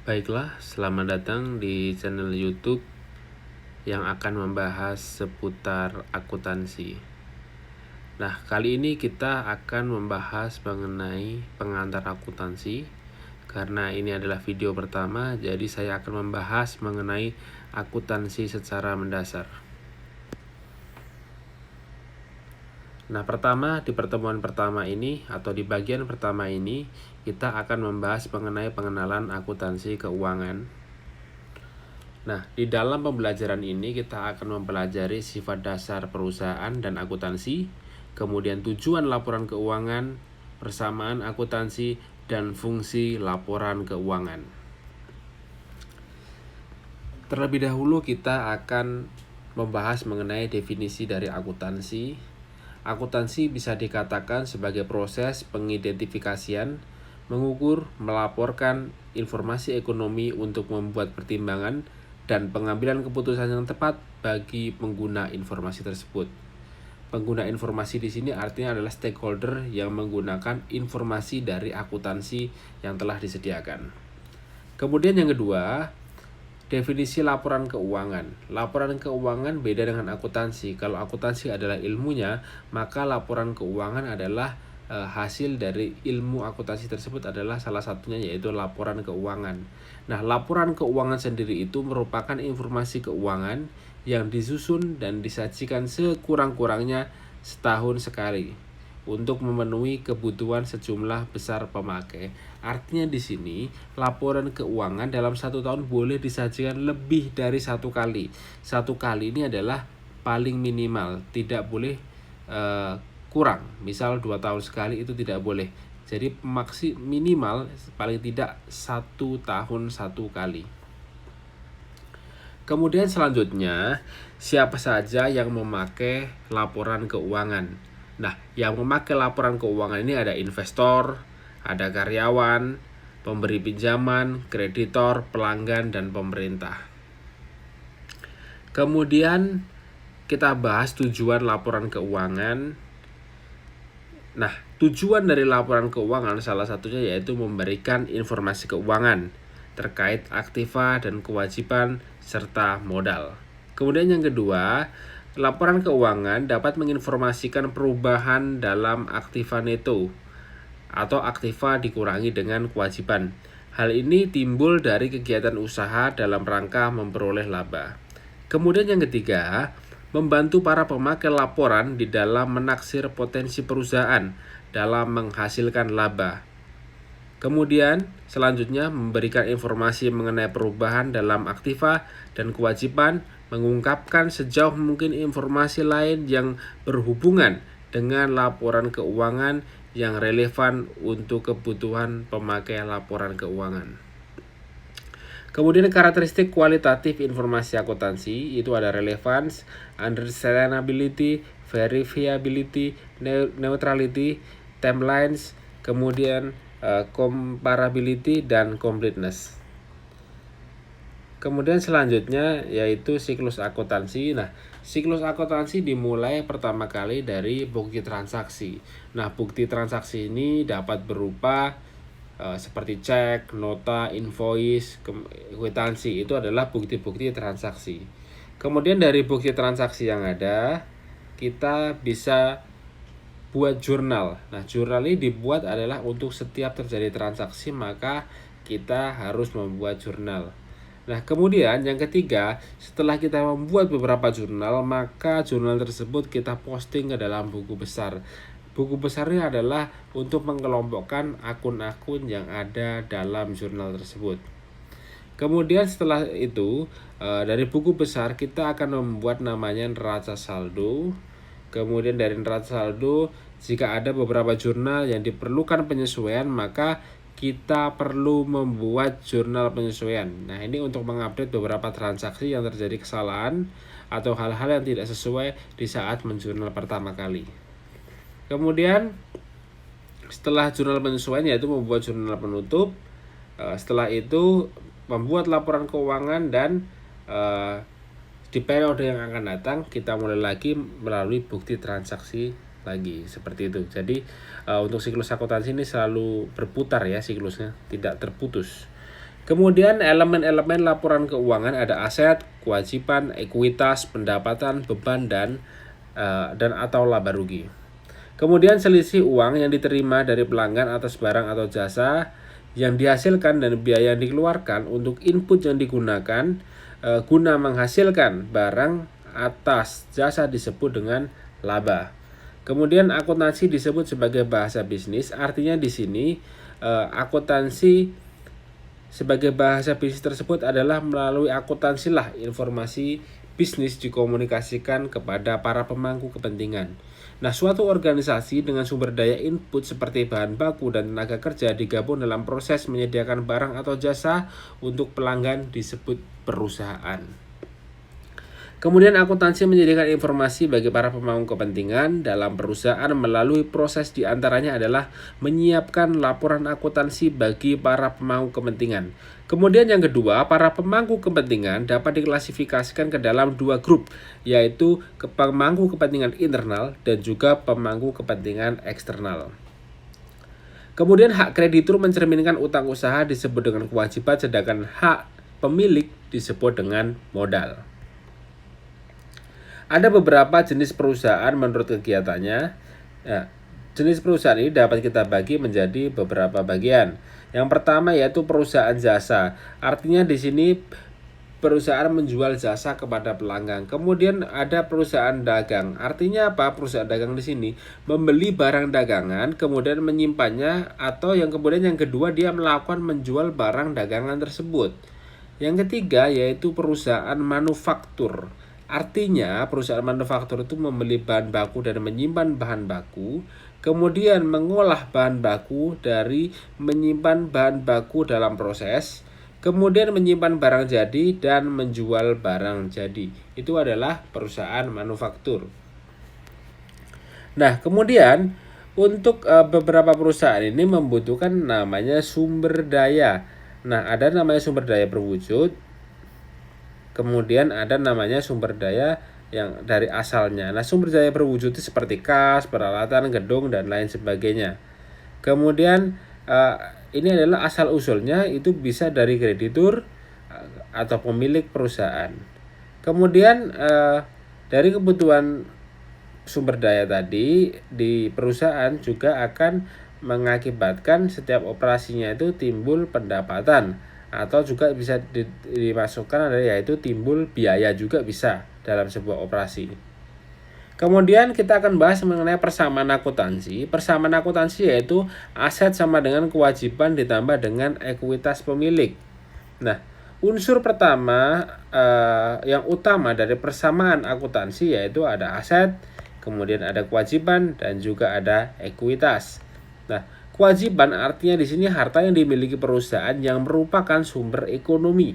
Baiklah, selamat datang di channel YouTube yang akan membahas seputar akuntansi. Nah, kali ini kita akan membahas mengenai pengantar akuntansi. Karena ini adalah video pertama, jadi saya akan membahas mengenai akuntansi secara mendasar. Nah, pertama di pertemuan pertama ini atau di bagian pertama ini kita akan membahas mengenai pengenalan akuntansi keuangan. Nah, di dalam pembelajaran ini kita akan mempelajari sifat dasar perusahaan dan akuntansi, kemudian tujuan laporan keuangan, persamaan akuntansi, dan fungsi laporan keuangan. Terlebih dahulu kita akan membahas mengenai definisi dari akuntansi. Akuntansi bisa dikatakan sebagai proses pengidentifikasian, mengukur, melaporkan informasi ekonomi untuk membuat pertimbangan dan pengambilan keputusan yang tepat bagi pengguna informasi tersebut. Pengguna informasi di sini artinya adalah stakeholder yang menggunakan informasi dari akuntansi yang telah disediakan. Kemudian yang kedua, definisi laporan keuangan. Laporan keuangan beda dengan akuntansi. Kalau akuntansi adalah ilmunya, maka laporan keuangan adalah hasil dari ilmu akuntansi tersebut adalah salah satunya yaitu laporan keuangan. Nah, laporan keuangan sendiri itu merupakan informasi keuangan yang disusun dan disajikan sekurang-kurangnya setahun sekali untuk memenuhi kebutuhan sejumlah besar pemakai. Artinya di sini laporan keuangan dalam satu tahun boleh disajikan lebih dari satu kali. Satu kali ini adalah paling minimal, tidak boleh kurang. Misal 2 tahun sekali itu tidak boleh. Jadi minimal paling tidak 1 tahun 1 kali. Kemudian selanjutnya, siapa saja yang memakai laporan keuangan? Nah, yang memakai laporan keuangan ini ada investor, ada karyawan, pemberi pinjaman, kreditor, pelanggan, dan pemerintah. Kemudian kita bahas tujuan laporan keuangan. Nah, tujuan dari laporan keuangan salah satunya yaitu memberikan informasi keuangan terkait aktiva dan kewajiban serta modal. Kemudian yang kedua, laporan keuangan dapat menginformasikan perubahan dalam aktiva neto atau aktiva dikurangi dengan kewajiban. Hal ini timbul dari kegiatan usaha dalam rangka memperoleh laba. Kemudian yang ketiga, membantu para pemakai laporan di dalam menaksir potensi perusahaan dalam menghasilkan laba. Kemudian selanjutnya memberikan informasi mengenai perubahan dalam aktiva dan kewajiban, mengungkapkan sejauh mungkin informasi lain yang berhubungan dengan laporan keuangan yang relevan untuk kebutuhan pemakai laporan keuangan. Kemudian karakteristik kualitatif informasi akuntansi itu ada relevance, understandability, verifiability, neutrality, timelines, kemudian comparability dan completeness. Kemudian selanjutnya yaitu siklus akuntansi. Nah, siklus akuntansi dimulai pertama kali dari bukti transaksi. Nah, bukti transaksi ini dapat berupa seperti cek, nota, invoice, kwitansi. Itu adalah bukti-bukti transaksi. Kemudian dari bukti transaksi yang ada, kita bisa buat jurnal. Nah, jurnal ini dibuat adalah untuk setiap terjadi transaksi, maka kita harus membuat jurnal. Nah, kemudian yang ketiga, setelah kita membuat beberapa jurnal, maka jurnal tersebut kita posting ke dalam buku besar. Buku besarnya adalah untuk mengelompokkan akun-akun yang ada dalam jurnal tersebut. Kemudian setelah itu, dari buku besar kita akan membuat namanya neraca saldo. Kemudian dari neraca saldo, jika ada beberapa jurnal yang diperlukan penyesuaian, maka kita perlu membuat jurnal penyesuaian. Nah, ini untuk mengupdate beberapa transaksi yang terjadi kesalahan atau hal-hal yang tidak sesuai di saat menjurnal pertama kali. Kemudian setelah jurnal penyesuaian yaitu membuat jurnal penutup. Setelah itu membuat laporan keuangan dan di periode yang akan datang kita mulai lagi melalui bukti transaksi lagi seperti itu. Jadi untuk siklus akuntansi ini selalu berputar ya siklusnya, tidak terputus. Kemudian elemen-elemen laporan keuangan ada aset, kewajiban, ekuitas, pendapatan, beban, dan atau laba rugi. Kemudian selisih uang yang diterima dari pelanggan atas barang atau jasa yang dihasilkan dan biaya yang dikeluarkan untuk input yang digunakan guna menghasilkan barang atas jasa disebut dengan laba. Kemudian akuntansi disebut sebagai bahasa bisnis, artinya di sini akuntansi sebagai bahasa bisnis tersebut adalah melalui akuntansi lah informasi bisnis dikomunikasikan kepada para pemangku kepentingan. Nah, suatu organisasi dengan sumber daya input seperti bahan baku dan tenaga kerja digabung dalam proses menyediakan barang atau jasa untuk pelanggan disebut perusahaan. Kemudian akuntansi menyediakan informasi bagi para pemangku kepentingan dalam perusahaan melalui proses diantaranya adalah menyiapkan laporan akuntansi bagi para pemangku kepentingan. Kemudian yang kedua, para pemangku kepentingan dapat diklasifikasikan ke dalam dua grup, yaitu pemangku kepentingan internal dan juga pemangku kepentingan eksternal. Kemudian hak kreditur mencerminkan utang usaha disebut dengan kewajiban, sedangkan hak pemilik disebut dengan modal. Ada beberapa jenis perusahaan menurut kegiatannya. Nah, jenis perusahaan ini dapat kita bagi menjadi beberapa bagian. Yang pertama yaitu perusahaan jasa. Artinya di sini perusahaan menjual jasa kepada pelanggan. Kemudian ada perusahaan dagang. Artinya apa? Perusahaan dagang di sini membeli barang dagangan, kemudian menyimpannya, atau yang kedua dia melakukan menjual barang dagangan tersebut. Yang ketiga yaitu perusahaan manufaktur. Artinya perusahaan manufaktur itu membeli bahan baku dan menyimpan bahan baku, kemudian mengolah bahan baku dari menyimpan bahan baku dalam proses, kemudian menyimpan barang jadi dan menjual barang jadi. Itu adalah perusahaan manufaktur. Nah, kemudian untuk beberapa perusahaan ini membutuhkan namanya sumber daya. Nah, ada namanya sumber daya berwujud, kemudian ada namanya sumber daya yang dari asalnya. Nah, sumber daya berwujud itu seperti kas, peralatan, gedung, dan lain sebagainya. Kemudian ini adalah asal usulnya itu bisa dari kreditur atau pemilik perusahaan. Kemudian dari kebutuhan sumber daya tadi di perusahaan juga akan mengakibatkan setiap operasinya itu timbul pendapatan, atau juga bisa dimasukkan ada yaitu timbul biaya juga bisa dalam sebuah operasi. Kemudian kita akan bahas mengenai persamaan akuntansi. Persamaan akuntansi yaitu aset sama dengan kewajiban ditambah dengan ekuitas pemilik. Nah, unsur pertama yang utama dari persamaan akuntansi yaitu ada aset, kemudian ada kewajiban, dan juga ada ekuitas. Nah, kewajiban artinya di sini harta yang dimiliki perusahaan yang merupakan sumber ekonomi.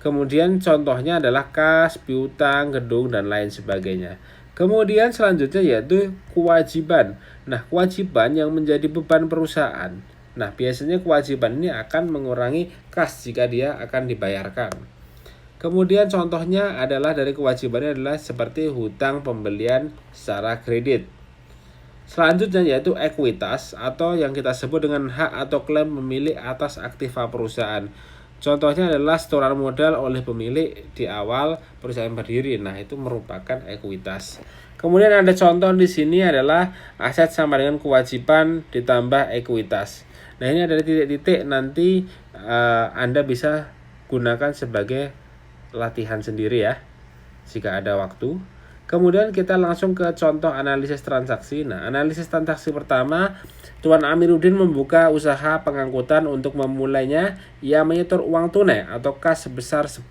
Kemudian contohnya adalah kas, piutang, gedung, dan lain sebagainya. Kemudian selanjutnya yaitu kewajiban. Nah, kewajiban yang menjadi beban perusahaan. Nah, biasanya kewajiban ini akan mengurangi kas jika dia akan dibayarkan. Kemudian contohnya adalah dari kewajibannya adalah seperti hutang pembelian secara kredit. Selanjutnya yaitu ekuitas atau yang kita sebut dengan hak atau klaim pemilik atas aktiva perusahaan. Contohnya adalah setoran modal oleh pemilik di awal perusahaan berdiri. Nah, itu merupakan ekuitas. Kemudian ada contoh di sini adalah aset sama dengan kewajiban ditambah ekuitas. Nah, ini ada titik-titik, nanti Anda bisa gunakan sebagai latihan sendiri ya jika ada waktu. Kemudian kita langsung ke contoh analisis transaksi. Nah, analisis transaksi pertama, Tuan Amiruddin membuka usaha pengangkutan. Untuk memulainya, ia menyetor uang tunai atau kas sebesar 10.000.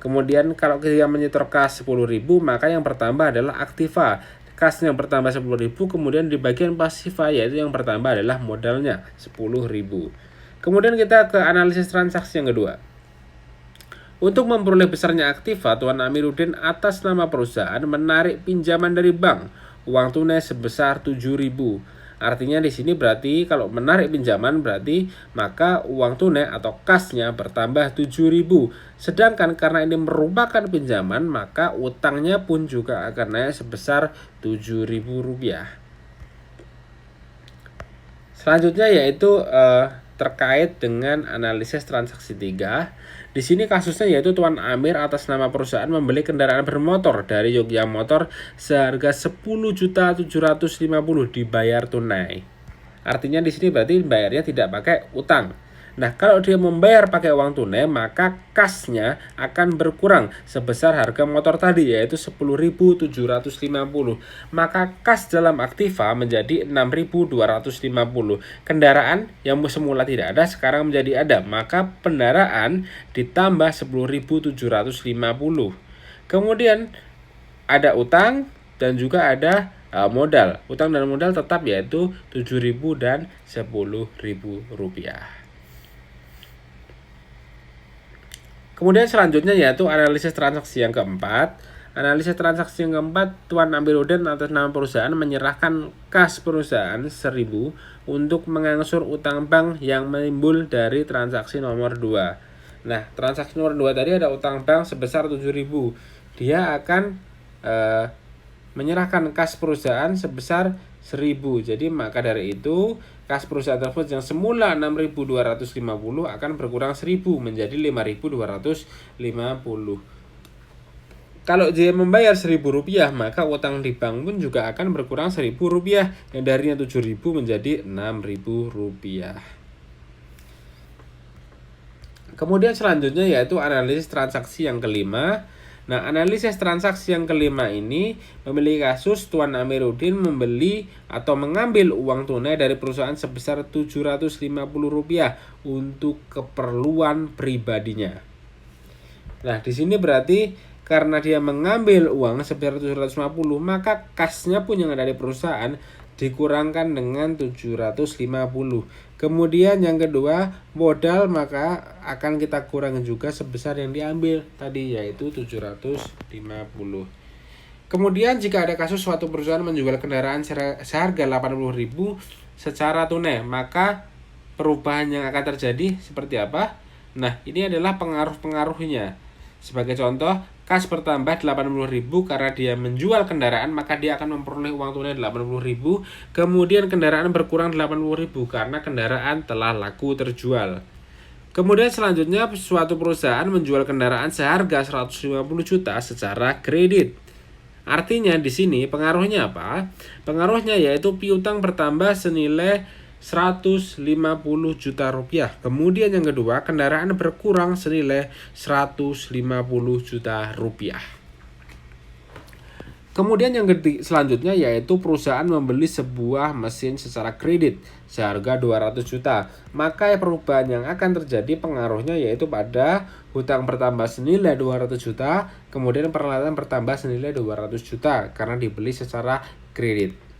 Kemudian kalau dia menyetor kas 10.000, maka yang bertambah adalah aktiva. Kas yang bertambah 10.000, kemudian di bagian pasifa yaitu yang bertambah adalah modalnya 10.000. Kemudian kita ke analisis transaksi yang kedua. Untuk memperoleh besarnya aktiva, Tuan Amiruddin atas nama perusahaan menarik pinjaman dari bank uang tunai sebesar 7.000. Artinya di sini berarti kalau menarik pinjaman berarti maka uang tunai atau kasnya bertambah 7.000. Sedangkan karena ini merupakan pinjaman, maka utangnya pun juga akan naik sebesar 7.000 rupiah. Selanjutnya yaitu terkait dengan analisis transaksi 3. Di sini kasusnya yaitu Tuan Amir atas nama perusahaan membeli kendaraan bermotor dari Yogya Motor seharga 10.750.000 dibayar tunai. Artinya di sini berarti bayarnya tidak pakai utang. Nah, kalau dia membayar pakai uang tunai, maka kasnya akan berkurang sebesar harga motor tadi, yaitu 10.750. Maka kas dalam aktiva menjadi 6.250. Kendaraan yang semula tidak ada sekarang menjadi ada, maka kendaraan ditambah 10.750. Kemudian ada utang dan juga ada modal. Utang dan modal tetap yaitu 7.000 dan 10.000 rupiah. Kemudian selanjutnya yaitu analisis transaksi yang keempat. Analisis transaksi yang keempat, Tuan Amiruddin atas nama perusahaan menyerahkan kas perusahaan 1.000 untuk mengangsur utang bank yang menimbul dari transaksi nomor 2. Nah, transaksi nomor 2 tadi ada utang bank sebesar 7.000. Dia akan menyerahkan kas perusahaan sebesar 1.000. Jadi maka dari itu kas perusahaan tersebut yang semula 6.250 akan berkurang 1.000 menjadi 5.250. Kalau dia membayar 1.000 rupiah, maka utang di bank pun juga akan berkurang 1.000 rupiah, yang darinya 7.000 menjadi 6.000 rupiah. Kemudian selanjutnya yaitu analisis transaksi yang kelima. Nah, analisis transaksi yang kelima ini memiliki kasus Tuan Amiruddin membeli atau mengambil uang tunai dari perusahaan sebesar 750 rupiah untuk keperluan pribadinya. Nah, di sini berarti karena dia mengambil uang sebesar 750, maka kasnya pun yang ada di perusahaan dikurangkan dengan 750. Kemudian yang kedua, modal maka akan kita kurangi juga sebesar yang diambil tadi, yaitu 750. Kemudian jika ada kasus suatu perusahaan menjual kendaraan seharga 80.000 secara tunai, maka perubahan yang akan terjadi seperti apa? Nah, ini adalah pengaruh-pengaruhnya. Sebagai contoh, kas bertambah 80.000 karena dia menjual kendaraan, maka dia akan memperoleh uang tunai 80.000. Kemudian kendaraan berkurang 80.000 karena kendaraan telah laku terjual. Kemudian selanjutnya suatu perusahaan menjual kendaraan seharga 150 juta secara kredit. Artinya di sini pengaruhnya apa? Pengaruhnya yaitu piutang bertambah senilai 150 juta rupiah. Kemudian yang kedua, kendaraan berkurang senilai 150 juta rupiah. Kemudian yang selanjutnya yaitu perusahaan membeli sebuah mesin secara kredit seharga 200 juta. Maka perubahan yang akan terjadi pengaruhnya yaitu pada hutang bertambah senilai 200 juta, kemudian peralatan bertambah senilai 200 juta karena dibeli secara kredit.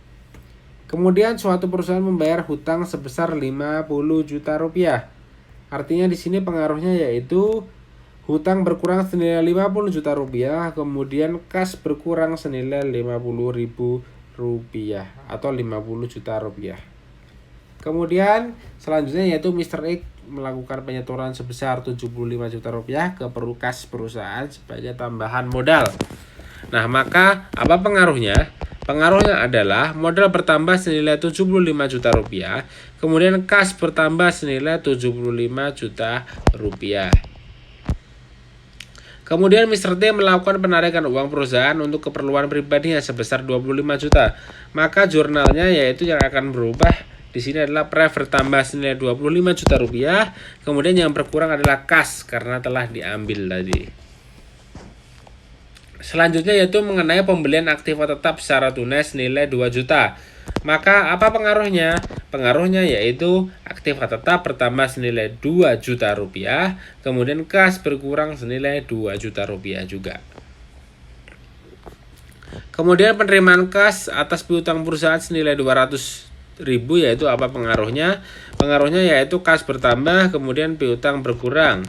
Kemudian suatu perusahaan membayar hutang sebesar 50 juta rupiah. Artinya di sini pengaruhnya yaitu hutang berkurang senilai 50 juta rupiah, kemudian kas berkurang senilai 50.000 rupiah atau 50 juta rupiah. Kemudian selanjutnya yaitu Mr. X melakukan penyetoran sebesar 75 juta rupiah ke kas perusahaan sebagai tambahan modal. Nah, maka apa pengaruhnya? Pengaruhnya adalah modal bertambah senilai 75 juta rupiah, kemudian kas bertambah senilai 75 juta rupiah. Kemudian Mr. T melakukan penarikan uang perusahaan untuk keperluan pribadinya sebesar 25 juta. Maka jurnalnya yaitu yang akan berubah di sini adalah pre bertambah senilai 25 juta rupiah, kemudian yang berkurang adalah kas karena telah diambil tadi. Selanjutnya yaitu mengenai pembelian aktiva tetap secara tunai senilai 2 juta. Maka apa pengaruhnya? Pengaruhnya yaitu aktiva tetap bertambah senilai 2 juta rupiah, kemudian kas berkurang senilai 2 juta rupiah juga. Kemudian penerimaan kas atas piutang perusahaan senilai 200.000 yaitu apa pengaruhnya? Pengaruhnya yaitu kas bertambah, kemudian piutang berkurang.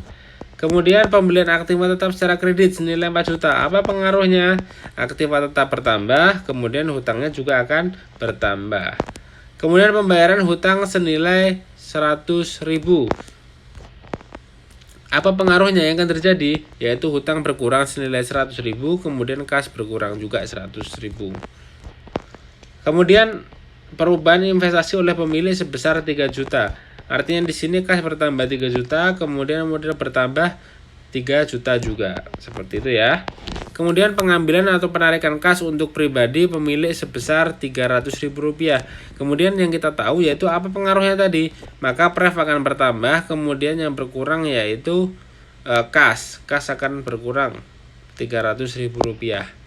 Kemudian pembelian aktiva tetap secara kredit senilai 4 juta. Apa pengaruhnya? Aktiva tetap bertambah, kemudian hutangnya juga akan bertambah. Kemudian pembayaran hutang senilai 100.000. Apa pengaruhnya yang akan terjadi? Yaitu hutang berkurang senilai 100.000, kemudian kas berkurang juga 100.000. Kemudian perubahan investasi oleh pemilih sebesar 3 juta. Artinya di sini kas bertambah 3 juta, kemudian modal bertambah 3 juta juga. Seperti itu ya. Kemudian pengambilan atau penarikan kas untuk pribadi pemilik sebesar Rp300.000. Kemudian yang kita tahu yaitu apa pengaruhnya tadi? Maka pref akan bertambah, kemudian yang berkurang yaitu kas. Kas akan berkurang Rp300.000.